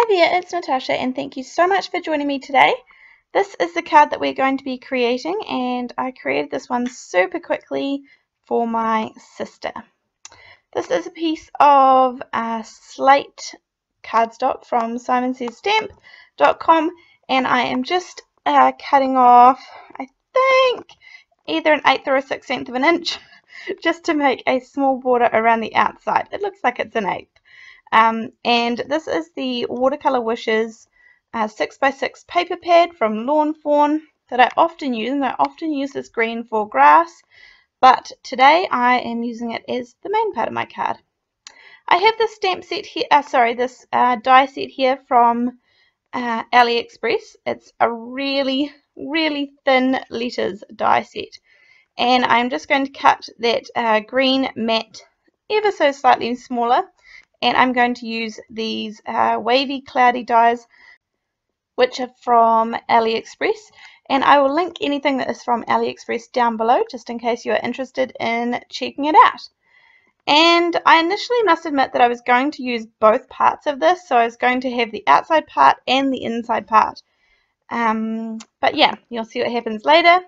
there, it's Natasha and thank you so much for joining me today. This is the card that we're going to be creating, and I created this one super quickly for my sister. This is a piece of slate cardstock from simonsaysstamp.com, and I am just cutting off, I think, either an 1/8 or a 1/16 of an inch just to make a small border around the outside. It looks like it's an 1/8. And this is the Watercolor Wishes 6x6 paper pad from Lawn Fawn that I often use, and I often use this green for grass, but today I am using it as the main part of my card. I have this stamp set here, this die set here from AliExpress. It's a really thin letters die set, and I'm just going to cut that green matte ever so slightly smaller. And I'm going to use these wavy cloudy dies, which are from AliExpress, and I will link anything that is from AliExpress down below just in case you are interested in checking it out. And I initially must admit that I was going to use both parts of this, so I was going to have the outside part and the inside part. But yeah, you'll see what happens later.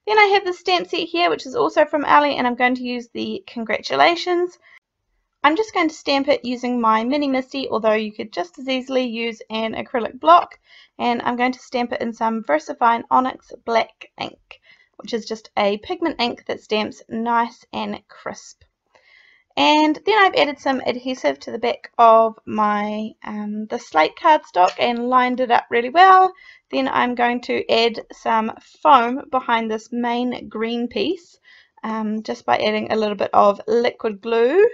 Then I have the stamp set here, which is also from Ali, and I'm going to use the congratulations. I'm just going to stamp it using my Mini Misty, although you could just as easily use an acrylic block, and I'm going to stamp it in some VersaFine Onyx Black ink, which is just a pigment ink that stamps nice and crisp. And then I've added some adhesive to the back of my the slate cardstock and lined it up really well. Then I'm going to add some foam behind this main green piece, just by adding a little bit of liquid glue.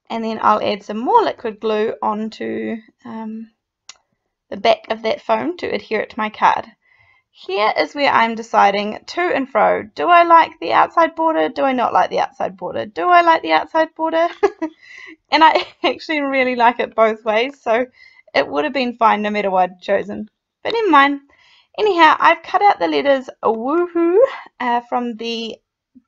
And then I'll add some more liquid glue onto the back of that foam to adhere it to my card. Here is where I'm deciding to and fro. Do I like the outside border? Do I not like the outside border? Do I like the outside border? And I actually really like it both ways, so it would have been fine no matter what I'd chosen. But never mind. Anyhow, I've cut out the letters woohoo from the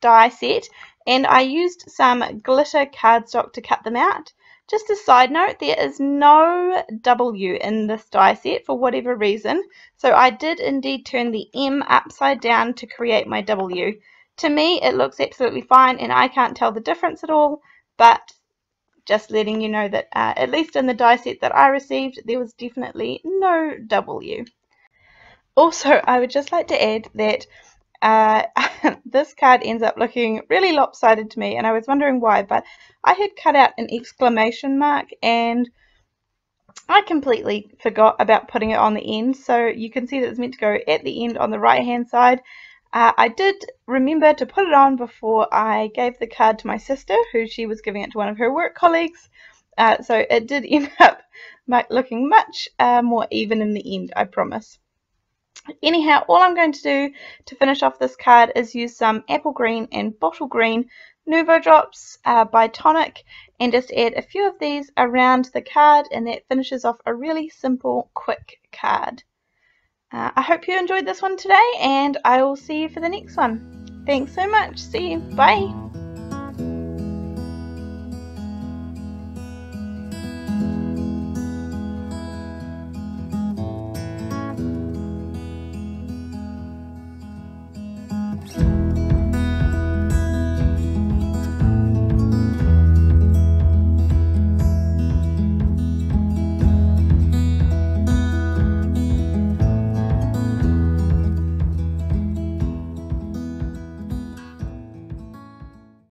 die set, and I used some glitter cardstock to cut them out. Just a side note, there is no W in this die set for whatever reason, so I did indeed turn the M upside down to create my W. To me it looks absolutely fine and I can't tell the difference at all, but just letting you know that at least in the die set that I received there was definitely no W. Also, I would just like to add that this card ends up looking really lopsided to me, and I was wondering why, but I had cut out an exclamation mark and I completely forgot about putting it on the end, so you can see that it's meant to go at the end on the right hand side. I did remember to put it on before I gave the card to my sister, who she was giving it to one of her work colleagues, so it did end up looking much more even in the end, I promise. Anyhow, all I'm going to do to finish off this card is use some apple green and bottle green Nuvo drops by Tonic, and just add a few of these around the card, and that finishes off a really simple, quick card. I hope you enjoyed this one today, and I will see you for the next one. Thanks so much. See you. Bye.